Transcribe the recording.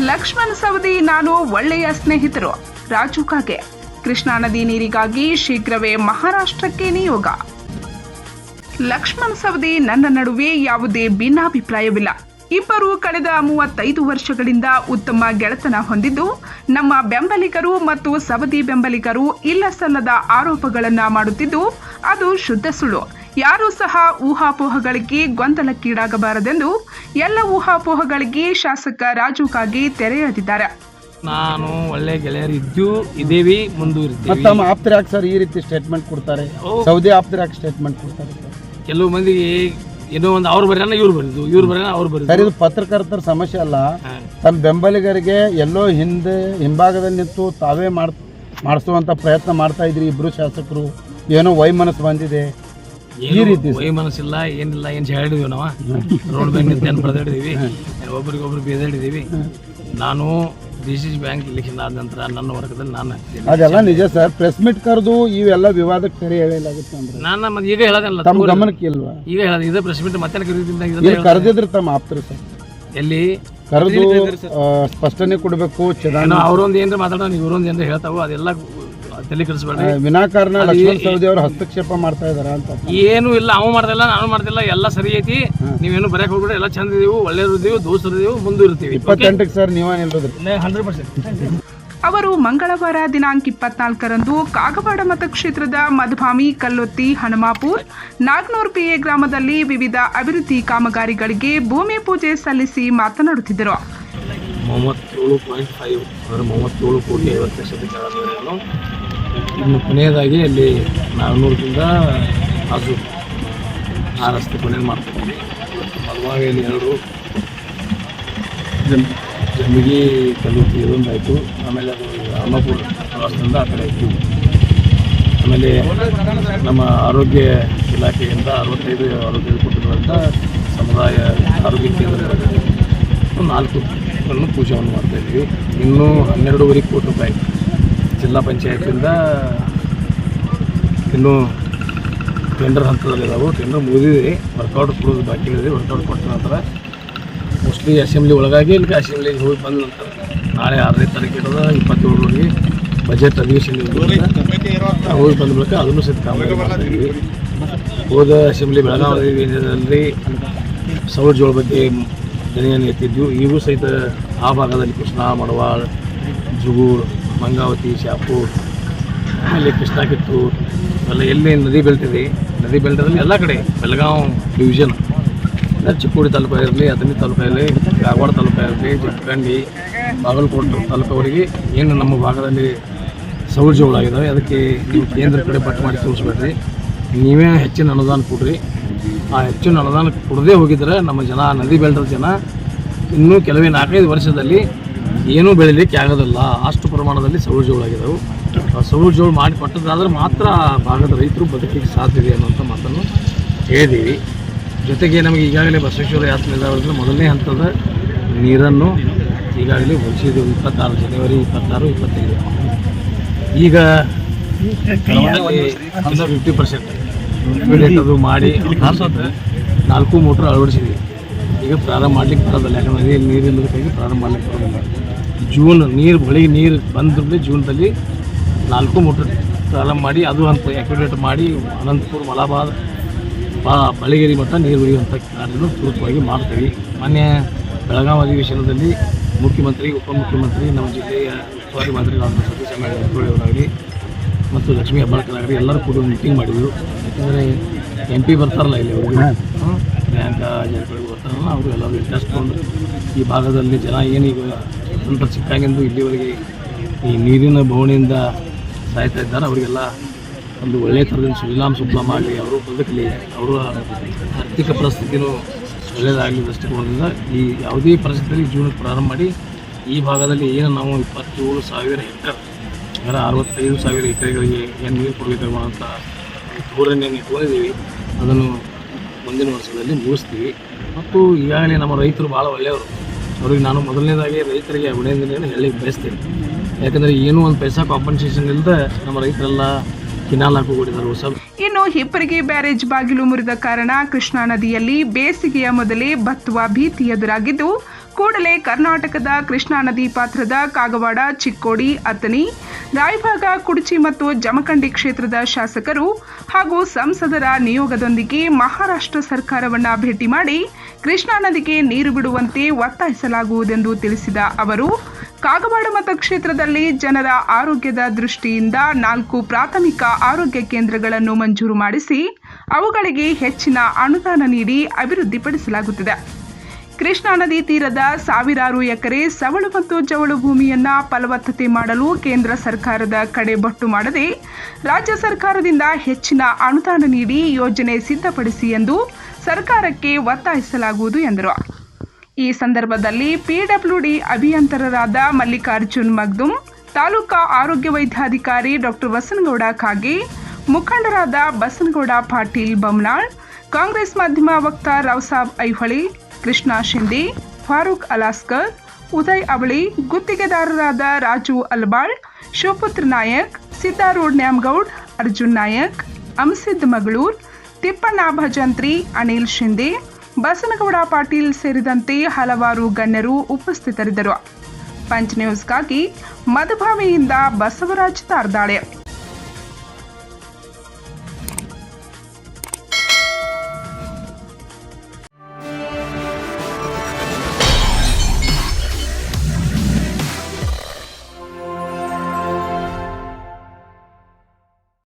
ಲಕ್ಷ್ಮಣ್ ಸವದಿ ನಾನು ಒಳ್ಳೆಯ ಸ್ನೇಹಿತರು. ರಾಜು ಕಾಗೆ. ಕೃಷ್ಣಾ ನದಿ ನೀರಿಗಾಗಿ ಶೀಘ್ರವೇ ಮಹಾರಾಷ್ಟ್ರಕ್ಕೆ ನಿಯೋಗ. ಲಕ್ಷ್ಮಣ್ ಸವದಿ ನನ್ನ ನಡುವೆ ಯಾವುದೇ ಭಿನ್ನಾಭಿಪ್ರಾಯವಿಲ್ಲ. ಇಬ್ಬರು ಕಳೆದ 35 ವರ್ಷಗಳಿಂದ ಉತ್ತಮ ಗೆಳೆತನ ಹೊಂದಿದ್ದು, ನಮ್ಮ ಬೆಂಬಲಿಗರು ಮತ್ತು ಸವದಿ ಬೆಂಬಲಿಗರು ಇಲ್ಲಸಲ್ಲದ ಆರೋಪಗಳನ್ನು ಮಾಡುತ್ತಿದ್ದು ಅದು ಶುದ್ಧ ಸುಳ್ಳು. ಯಾರೂ ಸಹ ಊಹಾಪೋಹಗಳಿಗೆ ಗೊಂದಲಕ್ಕೀಡಾಗಬಾರದೆಂದು ಎಲ್ಲ ಊಹಾಪೋಹಗಳಿಗೆ ಶಾಸಕ ರಾಜು ಕಾಗೆ ತೆರೆ ಎಳೆದಿದ್ದಾರೆ. ನಾನು ಒಳ್ಳೆ ಗೆಳೆಯರಿದ್ದು ಇದೇವಿ ಮುಂದುವರಿತೀವಿ. ತಮ್ಮ ಆಪ್ತರ ಯಾಕೆ ಸರ್ ಈ ರೀತಿ ಸ್ಟೇಟ್ಮೆಂಟ್ ಕೊಡ್ತಾರೆ? ಸೌದಿ ಆಪ್ತರ ಯಾಕೆ ಸ್ಟೇಟ್ಮೆಂಟ್ ಕೊಡ್ತಾರೆ? ಕೆಲವು ಮಂದಿಗೆ ಏನೋ ಒಂದು ಅವ್ರು ಬರೋಣ ಇವ್ರು ಬರೋದು, ಇವ್ರು ಬರೋಣ ಅವ್ರು ಬರೋದು. ಸರ್, ಇದು ಪತ್ರಕರ್ತರ ಸಮಸ್ಯೆ ಅಲ್ಲ. ತಮ್ಮ ಬೆಂಬಲಿಗರಿಗೆ ಎಲ್ಲೋ ಹಿಂಭಾಗದಲ್ಲಿ ನಿಂತು ತಾವೇ ಮಾಡಿಸುವಂತ ಪ್ರಯತ್ನ ಮಾಡ್ತಾ ಇದ್ರಿ ಇಬ್ರು ಶಾಸಕರು. ಏನೋ ವೈಮನಸ್ಸು ಬಂದಿದೆ ಈ ರೀತಿ. ವೈಮನಸ್ಸಿಲ್ಲ, ಏನಿಲ್ಲ, ಏನು ಹೇಳಿದ್ವಿ ನಾವು ರೋಡ್ ಬ್ಯಾಂಕ್ ನಿಂತ ಏನು ಬರೆದಿದ್ದೀವಿ, ಒಬ್ರಿಗೊಬ್ರು ಬೇದಾಡಿದ್ದೀವಿ. ನಾನು DCC ಬ್ಯಾಂಕ್ ಇಲೆಕ್ಷನ್ ಆದ ನಂತರ ನನ್ನ ವರ್ಗದಲ್ಲಿ ನಾನು ಅದೆಲ್ಲ ನಿಜ ಸರ್. ಪ್ರೆಸ್ ಮೀಟ್ ಕರೆದು ಇವೆಲ್ಲ ವಿವಾದಕ್ಕೆ ತೆರೆ ಎಳೆಯಲಾಗುತ್ತೆ ಅಂದ್ರೆ ನಾನು ಮತ್ತೆ ಈಗ ಹೇಳೋದಲ್ಲ, ತಮ್ಮ ಗಮನಕ್ಕೆ ಇಲ್ವಾ? ಈಗ ಹೇಳೋದು ಇದೇ ಪ್ರೆಸ್ ಮೀಟ್ ಮತ್ತೆ ಕರೆದಿದ್ರು ತಮ್ಮ ಆಪ್ತರು ಸರ್. ಎಲ್ಲಿ ಕರೆದು ಸ್ಪಷ್ಟನೆ ಕೊಡಬೇಕು. ಅವ್ರೊಂದು ಏನ್ರ ಮಾತಾಡೋ ಇವ್ರೊಂದು ಏನ್ರ ಹೇಳ್ತಾವೋ ಅದೆಲ್ಲ ತಲೆ ಕೆಡಿಸ್ಬೇಡ್ರಿ. ವಿನಾಕಾರಣ ಲಕ್ಷ್ಮಣ್ ಸವದಿ ಅವರು ಹಸ್ತಕ್ಷೇಪ ಮಾಡ್ತಾ ಇದಾರ ಅಂತ ಏನು ಇಲ್ಲ. ಅವ ಮಾಡ್ತಿಲ್ಲ, ನಾನು ಮಾಡ್ತಿಲ್ಲ, ಎಲ್ಲ ಸರಿ ಐತಿ. ನೀವೇನು ಬರಕ್ ಹೋಗ್ಬಿಡ್ರಿ, ಎಲ್ಲ ಚಂದ ಇದೀವಿ, ಒಳ್ಳೆಯವ್ರು ಇದೀವಿ, ದೋಸ್ತರು ಇದೀವಿ, ಮುಂದುವರಿತೀವಿ. 28ಕ್ಕೆ ಸರ್ ನೀವೇನಿಲ್ಲದ್ರಿ 100%. ಅವರು ಮಂಗಳವಾರ ದಿನಾಂಕ 24ರಂದು ಕಾಗವಾಡ ಮತಕ್ಷೇತ್ರದ ಮಧುಭಾಮಿ, ಕಲ್ಲೊತ್ತಿ, ಹನುಮಾಪುರ್, ನಾಗ್ನೂರ್ PA ಗ್ರಾಮದಲ್ಲಿ ವಿವಿಧ ಅಭಿವೃದ್ಧಿ ಕಾಮಗಾರಿಗಳಿಗೆ ಭೂಮಿ ಪೂಜೆ ಸಲ್ಲಿಸಿ ಮಾತನಾಡುತ್ತಿದ್ದರು. 37.5 37 ಕೋಟಿ 50 ಲಕ್ಷದ ಕಾಮಗಾರಿಯನ್ನು ಇನ್ನು ಕೊನೆಯದಾಗಿ ಅಲ್ಲಿ 400ರಿಂದ ಅದು ಆ ರಸ್ತೆ ಕೊನೆಯಲ್ಲಿ ಮಾಡ್ತಿದ್ದೀವಿ. ಮಧುಭಾಮಿಯಲ್ಲಿ 2 ಜಂಬಿಗಿ ಕಲ್ಲುತ್ತಿ ಇದೊಂದಾಯಿತು. ಆಮೇಲೆ ಅದು ಹನುಮಾಪುರ ಪ್ರವಾಸದಿಂದ ಆ ಕಡೆ ಆಯಿತು. ಆಮೇಲೆ ನಮ್ಮ ಆರೋಗ್ಯ ಇಲಾಖೆಯಿಂದ 65 ಆರೋಗ್ಯ ಕೊಟ್ಟಿರುವಂಥ ಸಮುದಾಯ ಆರೋಗ್ಯ ಕೇಂದ್ರಗಳಲ್ಲಿ 4 ಪೂಜೆಯನ್ನು ಮಾಡ್ತಾಯಿದ್ವಿ. ಇನ್ನೂ 12.5 ಕೋಟಿ ರೂಪಾಯಿ ಜಿಲ್ಲಾ ಪಂಚಾಯತಿಂದ ಇನ್ನೂ ಟೆಂಡರ್ ಹಂತದಲ್ಲಿದ್ದಾವೆ. ಟೆಂಡರ್ ಮುಗಿದಿದೆ, ವರ್ಕೌಟ್ ಕೊಡೋದು ಬಾಕಿ ಇದೆ. ವರ್ಕೌಟ್ ಕೊಟ್ಟ ನಂತರ ಮೋಸ್ಟ್ಲಿ ಅಸೆಂಬ್ಲಿ ಒಳಗಾಗಿ ಇಲ್ಲಿ ಅಸೆಂಬ್ಲಿಗೆ ಹೋಗಿ ಬಂದ ನಂತರ ನಾಳೆ 6ನೇ ತಾರೀಕು ಇರೋದು 27ರವರೆಗೆ ಬಜೆಟ್ ಅಧಿವೇಶನ ಹೋಗಿ ಬಂದ ಬಳಿಕ ಅದನ್ನು ಸಹಿತ ಕಾಮಗಾರಿ ಮಾಡ್ತಾಯಿದ್ವಿ. ಹೋದ ಅಸೆಂಬ್ಲಿ ಬೆಳಗಾವಿ ಅಧಿವೇಶನದಲ್ಲಿ ಸೌರ ಜೋಳ ಬಗ್ಗೆ ದನಿಯನ್ನು ಎತ್ತಿದ್ವಿ. ಈಗೂ ಸಹಿತ ಆ ಭಾಗದಲ್ಲಿ ಕೃಷ್ಣಾ, ಮಡವಾಳ್, ಜುಗೂರ್, ಮಂಗಾವತಿ, ಶಾಪೂರ್, ಆಮೇಲೆ ಕೃಷ್ಣಾ, ಕಿತ್ತೂರು ಎಲ್ಲ ಎಲ್ಲಿ ನದಿ ಬೆಲ್ಟಿದೆ, ನದಿ ಬೆಲ್ಟದಲ್ಲಿ ಎಲ್ಲ ಕಡೆ ಬೆಳಗಾವಿ ಡಿವಿಷನ್, ಚಿಕ್ಕೋಡಿ ತಾಲೂಕು ಇರಲಿ, ಅಥಣಿ ತಾಲೂಕು ಇರಲಿ, ಕಾಗವಾಡ ತಾಲೂಕು ಇರಲಿ, ಜಮಖಂಡಿ, ಬಾಗಲಕೋಟೆ ತಾಲೂಕವರೆಗೆ ಏನು ನಮ್ಮ ಭಾಗದಲ್ಲಿ ಸೌರ ಜೋಳ ಆಗಿದ್ದಾವೆ. ಅದಕ್ಕೆ ನೀವು ಕೇಂದ್ರ ಕಡೆ ಪಟ್ಟು ಮಾಡಿ ತೋರಿಸ್ಬೇಡ್ರಿ, ನೀವೇ ಹೆಚ್ಚಿನ ಅನುದಾನ ಕೊಡ್ರಿ. ಆ ಹೆಚ್ಚಿನ ಅನುದಾನ ಕೊಡದೇ ಹೋಗಿದ್ರೆ ನಮ್ಮ ಜನ, ನದಿ ಬೆಳೆದ ಜನ ಇನ್ನೂ ಕೆಲವೇ 4-5 ವರ್ಷದಲ್ಲಿ ಏನೂ ಬೆಳಿಲಿಕ್ಕೆ ಆಗೋದಿಲ್ಲ. ಅಷ್ಟು ಪ್ರಮಾಣದಲ್ಲಿ ಸೌರ ಜೋಳ ಆಗಿದ್ದವು. ಆ ಸೌರ ಜೋಳ ಮಾಡಿ ಕೊಟ್ಟದಾದ್ರೆ ಮಾತ್ರ ಆ ಭಾಗದ ರೈತರು ಬದುಕಲಿಕ್ಕೆ ಸಾಧ್ಯ ಇದೆ ಅನ್ನೋಂಥ ಮಾತನ್ನು ಹೇಳಿದ್ದೀವಿ. ಜೊತೆಗೆ ನಮಗೆ ಈಗಾಗಲೇ ಬಸವೇಶ್ವರ ಯಾತ್ರೆ ನಿಲ್ದಾಣದಲ್ಲಿ ಮೊದಲನೇ ಹಂತದ ನೀರನ್ನು ಈಗಾಗಲೇ ಹೊಲಿಸಿದ್ದು 26 ಜನವರಿ 26, 25. ಈಗ 50% ಅದು ಮಾಡಿ 4 ಮೋಟ್ರ್ ಅಳವಡಿಸಿದ್ವಿ. ಈಗ ಪ್ರಾರಂಭ ಮಾಡ್ಲಿಕ್ಕೆ ಬರೋದಿಲ್ಲ, ಯಾಕಂದ್ರೆ ನದಿಯಲ್ಲಿ ನೀರಿಲ್ಲದಕ್ಕಾಗಿ ಪ್ರಾರಂಭ ಮಾಡ್ಲಿಕ್ಕೆ ಬರೋದಿಲ್ಲ. ಜೂನ್ ಬೆಳಿಗ್ಗೆ ನೀರು ಬಂದ್ರೆ ಜೂನ್ದಲ್ಲಿ 4 ಮೋಟ್ರ್ ಪ್ರಾರಂಭ ಮಾಡಿ ಅದು ಅಂತ ಆ್ಯಕ್ಟಿವೇಟ್ ಮಾಡಿ ಅನಂತಪುರ, ಮಲಾಬಾದ್, ಬಳಿಗೇರಿ ಮಟ್ಟ ನೀರು ಉಳಿಯುವಂಥ ಕಾರ್ಯವನ್ನು ತ್ವರಿತವಾಗಿ ಮಾಡ್ತೀವಿ. ಮೊನ್ನೆ ಬೆಳಗಾವಿ ಅಧಿವೇಶನದಲ್ಲಿ ಮುಖ್ಯಮಂತ್ರಿ, ಉಪಮುಖ್ಯಮಂತ್ರಿ, ನಮ್ಮ ಜಿಲ್ಲೆಯ ಉಸ್ತುವಾರಿ ಮಂತ್ರಿಗಳಾದ ಸತೀಶ್ ಜಾರಕಿಹೊಳಿ ಮತ್ತು ಲಕ್ಷ್ಮೀ ಹೆಬ್ಬಾಳ್ಕರ್ ಎಲ್ಲರೂ ಕೂಡ ಮೀಟಿಂಗ್ ಮಾಡಿದರು. ಯಾಕೆಂದರೆ MP ಬರ್ತಾರಲ್ಲ ಇಲ್ಲಿ ಅವರು, ಪ್ರಿಯಾಂಕಾ ಜಾರಕಿಹೊಳಿ ಬರ್ತಾರಲ್ಲ, ಅವರು ಎಲ್ಲರೂ ಇಂಟ್ರೆಸ್ಟ್ ತೊಗೊಂಡು ಈ ಭಾಗದಲ್ಲಿ ಜನ ಏನೀಗ ಸ್ವತಂತ್ರ ಸಿಕ್ಕಾಗಿಂದು ಇಲ್ಲಿವರೆಗೆ ಈ ನೀರಿನ ಬವಣೆಯಿಂದ ಸಾಯ್ತಾ ಇದ್ದಾರೆ. ಅವರಿಗೆಲ್ಲ ಒಂದು ಒಳ್ಳೆಯ ಥರದಿಂದ ಸುಜಲಾಂ ಮಾಡಿ ಅವರು ಬದುಕಲಿ, ಅವರ ಆರ್ಥಿಕ ಪರಿಸ್ಥಿತಿನೂ ಒಳ್ಳೆಯದಾಗಲಿ ದೃಷ್ಟಿಕೋನದಿಂದ ಈ ಯಾವುದೇ ಪರಿಸ್ಥಿತಿಯಲ್ಲಿ ಜೀವನಕ್ಕೆ ಪ್ರಾರಂಭ ಮಾಡಿ ಈ ಭಾಗದಲ್ಲಿ ಏನು ನಾವು 27,000 ಹೆಕ್ಟರ್, 65,000 ಎಕರೆಗಳಿಗೆ ಏನು ನೀರು ಕೊಡಬೇಕಾಗುವ ಅಂತ ಧೋರಣೆಯನ್ನು ಇಟ್ಕೊಂಡಿದ್ದೀವಿ. ಅದನ್ನು ಮುಂದಿನ ವರ್ಷದಲ್ಲಿ ಮುಗಿಸ್ತೀವಿ. ಮತ್ತು ಈಗಾಗಲೇ ನಮ್ಮ ರೈತರು ಭಾಳ ಒಳ್ಳೆಯವರು. ಅವ್ರಿಗೆ ನಾನು ಮೊದಲನೇದಾಗಿ ರೈತರಿಗೆ ಅಭಿನಂದನೆಯನ್ನು ಹೇಳಿ ಬಯಸ್ತೇನೆ. ಯಾಕಂದರೆ ಏನೂ ಒಂದು ಪೈಸಾ ಕಾಂಪನ್ಸೇಷನ್ ಇಲ್ಲದೆ ನಮ್ಮ ರೈತರೆಲ್ಲ ಕಿನಾಲ್ ಹಾಕಿಕೊಂಡಿದ್ದಾರೆ. ಇನ್ನು ಹಿಪ್ಪರಗಿ ಬ್ಯಾರೇಜ್ ಬಾಗಿಲು ಮುರಿದ ಕಾರಣ ಕೃಷ್ಣಾ ನದಿಯಲ್ಲಿ ಬೇಸಿಗೆಯ ಮೊದಲೇ ಬತ್ತುವ ಭೀತಿ ಎದುರಾಗಿದ್ದು, ಕೂಡಲೇ ಕರ್ನಾಟಕದ ಕೃಷ್ಣಾ ನದಿ ಪಾತ್ರದ ಕಾಗವಾಡ, ಚಿಕ್ಕೋಡಿ, ಅಥಣಿ, ರಾಯಭಾಗ, ಕುಡಚಿ ಮತ್ತು ಜಮಖಂಡಿ ಕ್ಷೇತ್ರದ ಶಾಸಕರು ಹಾಗೂ ಸಂಸದರ ನಿಯೋಗದೊಂದಿಗೆ ಮಹಾರಾಷ್ಟ್ರ ಸರ್ಕಾರವನ್ನ ಭೇಟಿ ಮಾಡಿ ಕೃಷ್ಣಾ ನದಿಗೆ ನೀರು ಬಿಡುವಂತೆ ಒತ್ತಾಯಿಸಲಾಗುವುದೆಂದು ತಿಳಿಸಿದ ಅವರು, ಕಾಗವಾಡ ಮತಕ್ಷೇತ್ರದಲ್ಲಿ ಜನರ ಆರೋಗ್ಯದ ದೃಷ್ಟಿಯಿಂದ 4 ಪ್ರಾಥಮಿಕ ಆರೋಗ್ಯ ಕೇಂದ್ರಗಳನ್ನು ಮಂಜೂರು ಮಾಡಿಸಿ ಅವುಗಳಿಗೆ ಹೆಚ್ಚಿನ ಅನುದಾನ ನೀಡಿ ಅಭಿವೃದ್ಧಿಪಡಿಸಲಾಗುತ್ತಿದೆ. ಕೃಷ್ಣಾ ನದಿ ತೀರದ ಸಾವಿರಾರು ಎಕರೆ ಸವಳು ಮತ್ತು ಜವಳು ಭೂಮಿಯನ್ನ ಫಲವತ್ತತೆ ಮಾಡಲು ಕೇಂದ್ರ ಸರ್ಕಾರದ ಕಡೆ ಬೊಟ್ಟು ಮಾಡದೆ ರಾಜ್ಯ ಸರ್ಕಾರದಿಂದ ಹೆಚ್ಚಿನ ಅನುದಾನ ನೀಡಿ ಯೋಜನೆ ಸಿದ್ಧಪಡಿಸಿ ಎಂದು ಸರ್ಕಾರಕ್ಕೆ ಒತ್ತಾಯಿಸಲಾಗುವುದು ಎಂದರು. ಈ ಸಂದರ್ಭದಲ್ಲಿ ಪಿಡಬ್ಲ್ಯೂಡಿ ಅಭಿಯಂತರರಾದ ಮಲ್ಲಿಕಾರ್ಜುನ್ ಮಗ್ದುಮ್, ತಾಲೂಕಾ ಆರೋಗ್ಯ ವೈದ್ಯಾಧಿಕಾರಿ ಡಾಕ್ಟರ್ ವಸನಗೌಡ ಕಾಗೆ, ಮುಖಂಡರಾದ ಬಸನಗೌಡ ಪಾಟೀಲ್ ಬಮ್ನಾಳ್, ಕಾಂಗ್ರೆಸ್ ಮಾಧ್ಯಮ ವಕ್ತಾರ ರಾವ್ಸಾಬ್ ಐಹೊಳಿ, ಕೃಷ್ಣಾ ಶಿಂದೆ, ಫಾರೂಕ್ ಅಲಾಸ್ಕರ್, ಉದಯ್ ಅವಳಿ, ಗುತ್ತಿಗೆದಾರರಾದ ರಾಜು ಅಲ್ಬಾಳ್, ಶಿವಪುತ್ರ ನಾಯಕ್, ಸಿದ್ದಾರೂಢ್ ನ್ಯಾಮಗೌಡ್, ಅರ್ಜುನ್ ನಾಯಕ್, ಅಂಸಿದ್ ಮಗಳೂರ್, ತಿಪ್ಪಣ್ಣ ಭಜಂತ್ರಿ, ಅನಿಲ್ ಶಿಂದೆ, ಬಸನಗೌಡ ಪಾಟೀಲ್ ಸೇರಿದಂತೆ ಹಲವಾರು ಗಣ್ಯರು ಉಪಸ್ಥಿತರಿದ್ದರು. ಪಂಚ್ ನ್ಯೂಸ್ಗಾಗಿ ಮಧುಭಾವಿಯಿಂದ ಬಸವರಾಜ್ ತಾರ್ದಾಳೆ.